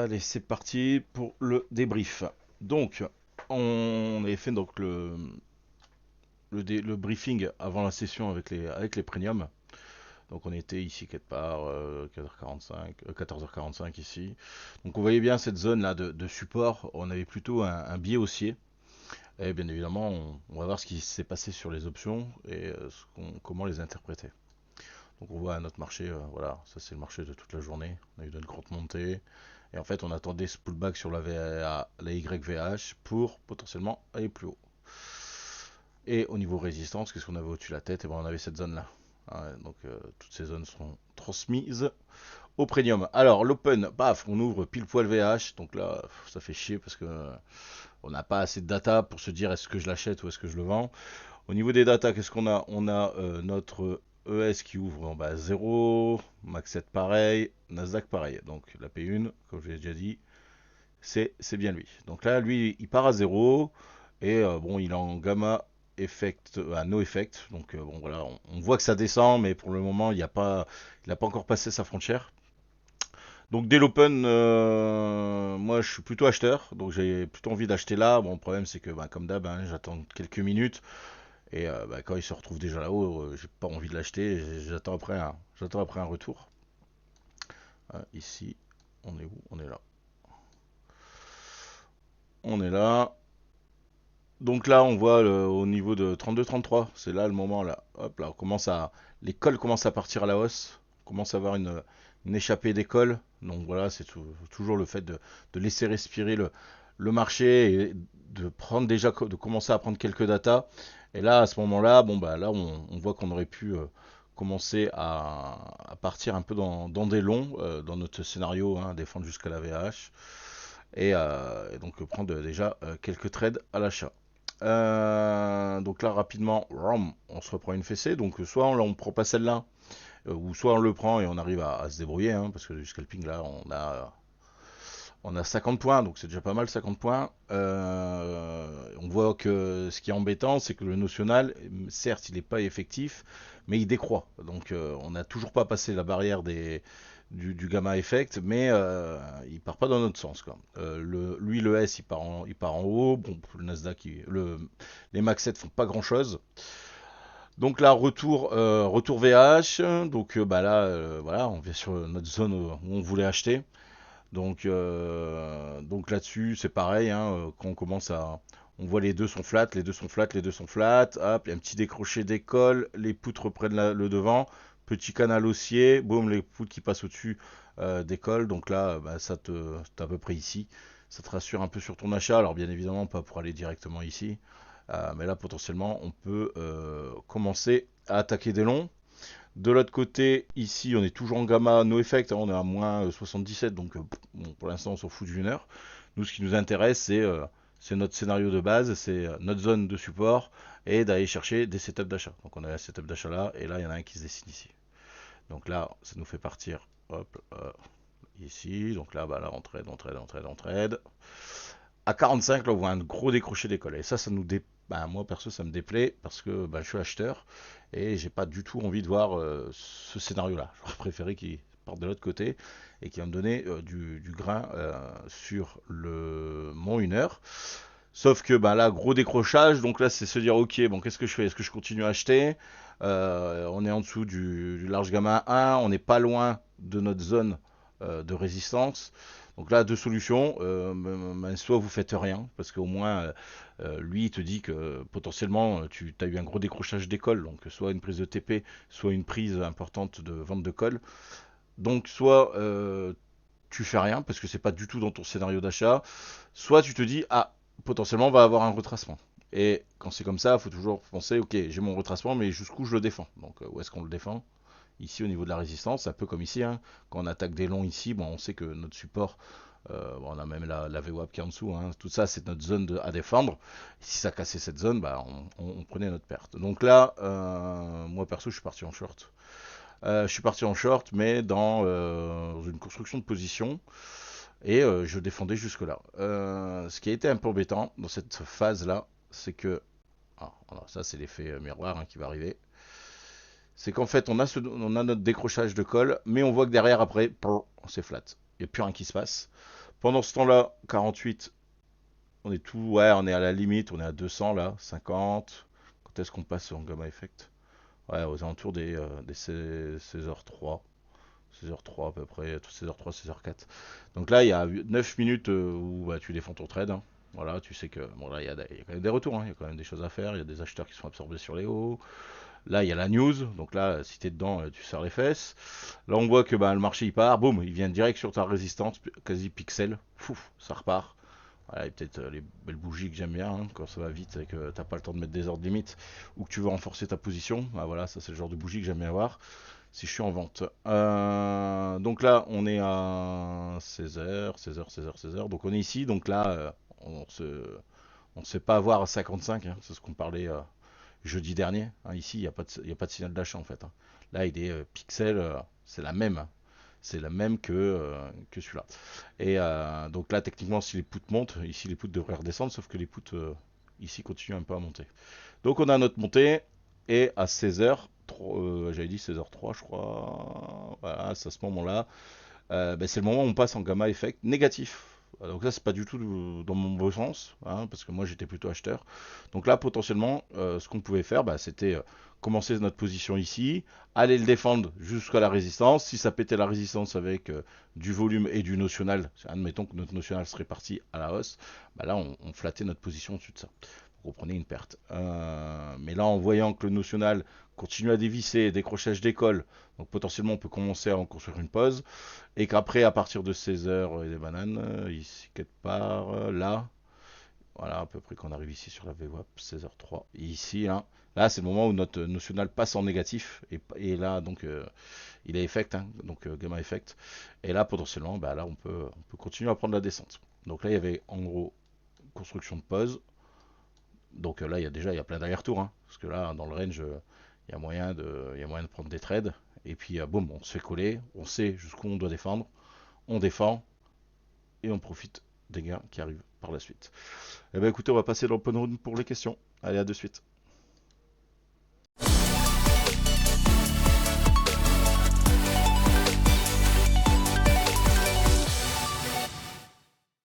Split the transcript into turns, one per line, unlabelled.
Allez, c'est parti pour le débrief. Donc, on avait fait donc le briefing avant la session avec les premiums. Donc, on était ici quelque part 4h45, 14h45 ici. Donc, on voyait bien cette zone là de support. On avait plutôt un biais haussier. Et bien évidemment, on va voir ce qui s'est passé sur les options et comment les interpréter. Donc on voit notre marché, voilà, ça c'est le marché de toute la journée. On a eu une grande montée. Et en fait, on attendait ce pullback sur la YVH pour potentiellement aller plus haut. Et au niveau résistance, qu'est-ce qu'on avait au-dessus de la tête? Et ben on avait cette zone-là. Ouais, donc toutes ces zones seront transmises au premium. Alors l'open, paf, on ouvre pile poil VH. Donc là, ça fait chier parce que on n'a pas assez de data pour se dire est-ce que je l'achète ou est-ce que je le vends. Au niveau des data, qu'est-ce qu'on a? On a notre ES qui ouvre en bas 0, Max 7 pareil, Nasdaq pareil. Donc la P1, comme je l'ai déjà dit, c'est bien lui. Donc là, lui, il part à 0 et bon, il est en gamma effect, no effect. Donc bon, voilà, on voit que ça descend, mais pour le moment, il n'a pas encore passé sa frontière. Donc dès l'open, moi je suis plutôt acheteur, donc j'ai plutôt envie d'acheter là. Bon, le problème c'est que bah, comme d'hab, hein, j'attends quelques minutes. Et bah, quand il se retrouve déjà là-haut, j'ai pas envie de l'acheter. J'attends après un retour. Ici, on est où? On est là. On est là. Donc là, on voit au niveau de 32-33. C'est là le moment là. Hop là, les cols commencent à partir à la hausse. On commence à avoir une échappée des cols. Donc voilà, c'est toujours le fait de laisser respirer le marché et de prendre déjà, de commencer à prendre quelques datas. Et là, à ce moment-là, bon bah là, on voit qu'on aurait pu commencer à partir un peu dans des longs, dans notre scénario, hein, défendre jusqu'à la VH. Et donc prendre déjà quelques trades à l'achat. Donc là, rapidement, on se reprend une fessée. Donc soit on prend pas celle-là, ou soit on le prend et on arrive à se débrouiller, hein, parce que du scalping là, on a 50 points, donc c'est déjà pas mal 50 points. On voit que ce qui est embêtant, c'est que le notional, certes, il n'est pas effectif, mais il décroît. Donc on n'a toujours pas passé la barrière du gamma effect, mais il part pas dans notre sens, quoi. Lui, le S, il part en haut. Bon, le Nasdaq, les Max 7 font pas grand chose. Donc là, retour VH. Donc bah là, voilà, on vient sur notre zone où on voulait acheter. Donc là-dessus, c'est pareil, hein, quand on commence à. On voit les deux sont flats, les deux sont flats, les deux sont flats. Hop, il y a un petit décroché d'école, les poutres prennent le devant. Petit canal haussier, boum, les poutres qui passent au-dessus d'école. Donc là, bah, t'es à peu près ici. Ça te rassure un peu sur ton achat. Alors bien évidemment, pas pour aller directement ici. Mais là, potentiellement, on peut commencer à attaquer des longs. De l'autre côté, ici, on est toujours en gamma no effect, hein, on est à moins 77, donc bon, pour l'instant, on s'en fout d'une heure. Nous, ce qui nous intéresse, c'est notre scénario de base, c'est notre zone de support et d'aller chercher des setups d'achat. Donc, on a un setup d'achat là, et là, il y en a un qui se dessine ici. Donc là, ça nous fait partir, hop, ici. Donc là, bah, là, on trade. À 45, là, on voit un gros décroché d'école. Et ça nous bah, moi, perso, ça me déplaît parce que bah, je suis acheteur et j'ai pas du tout envie de voir ce scénario-là. J'aurais préféré qu'il parte de l'autre côté et qu'il va me donner du grain sur mon 1 heure. Sauf que bah, là, gros décrochage, donc là, c'est se dire, ok, bon, qu'est-ce que je fais? Est-ce que je continue à acheter? On est en dessous du large gamma 1, on n'est pas loin de notre zone de résistance. Donc là, deux solutions. Soit vous faites rien, parce qu'au moins, lui, il te dit que potentiellement, tu as eu un gros décrochage d'école, donc soit une prise de TP, soit une prise importante de vente de colle. Donc soit tu fais rien, parce que c'est pas du tout dans ton scénario d'achat, soit tu te dis, ah, potentiellement, on va avoir un retracement. Et quand c'est comme ça, il faut toujours penser, ok, j'ai mon retracement, mais jusqu'où je le défends? Donc où est-ce qu'on le défend? Ici au niveau de la résistance, un peu comme ici, hein. Quand on attaque des longs ici, bon, on sait que notre support, bon, on a même la VWAP qui est en dessous, hein. Tout ça c'est notre zone à défendre. Si ça cassait cette zone, bah, on prenait notre perte. Donc là, moi perso, je suis parti en short. Je suis parti en short, mais dans une construction de position, et je défendais jusque-là. Ce qui a été un peu embêtant dans cette phase-là, c'est que, alors ça c'est l'effet miroir, hein, qui va arriver, c'est qu'en fait, on a notre décrochage de colle, mais on voit que derrière, après, c'est flat. Il n'y a plus rien qui se passe. Pendant ce temps-là, 48, on est tout, ouais, on est à la limite, on est à 200 là, 50. Quand est-ce qu'on passe en gamma effect? Ouais, aux alentours des 16h03. 16h03 à peu près, 16h03, 16h04. Donc là, il y a 9 minutes où bah, tu défends ton trade, hein. Voilà, tu sais que bon là, il y a quand même des retours, hein. Il y a quand même des choses à faire. Il y a des acheteurs qui sont absorbés sur les hauts. Là, il y a la news. Donc là, si t'es dedans, tu serres les fesses. Là, on voit que bah, le marché il part. Boum, il vient direct sur ta résistance, quasi pixel. Fouf, ça repart. Voilà, et peut-être les belles bougies que j'aime bien, hein, quand ça va vite et que t'as pas le temps de mettre des ordres limites ou que tu veux renforcer ta position. Bah, voilà, ça c'est le genre de bougie que j'aime bien avoir si je suis en vente. Donc là, on est à 16h, 16h, 16h, 16h. Donc on est ici. Donc là, on ne sait pas avoir à 55, hein. C'est ce qu'on parlait jeudi dernier, hein. Ici, il y a pas de signal d'achat en fait, hein. Là, il est pixel, c'est la même, hein. C'est la même que celui-là. Et donc là, techniquement, si les puts montent, ici les puts devraient redescendre, sauf que les puts ici continuent un peu à monter. Donc on a notre montée, et à 16h, j'avais dit 16h03 je crois, voilà, c'est à ce moment-là, ben, c'est le moment où on passe en gamma effect négatif. Donc là, c'est pas du tout dans mon beau sens, hein, parce que moi j'étais plutôt acheteur. Donc là, potentiellement, ce qu'on pouvait faire, bah, c'était commencer notre position ici, aller le défendre jusqu'à la résistance. Si ça pétait la résistance avec du volume et du notional, admettons que notre notional serait parti à la hausse, bah là, on flattait notre position au-dessus de ça. Vous prenez une perte. Mais là, en voyant que le notional continue à dévisser, décrochage d'école, donc potentiellement on peut commencer à en construire une pause. Et qu'après, à partir de 16h et des bananes, ici quelque part, là, voilà, à peu près qu'on arrive ici sur la VWAP, 16h03. Et ici, là c'est le moment où notre notional passe en négatif. Et là, donc, il a effect, hein, donc gamma effect. Et là, potentiellement, bah, là, on peut continuer à prendre la descente. Donc là, il y avait en gros construction de pause. Donc là, il y a plein d'allers-retours, hein, parce que là, dans le range, il y a moyen de prendre des trades. Et puis, boum, on se fait coller, on sait jusqu'où on doit défendre, on défend, et on profite des gains qui arrivent par la suite. Eh bien écoutez, on va passer dans le open room pour les questions. Allez, à de suite.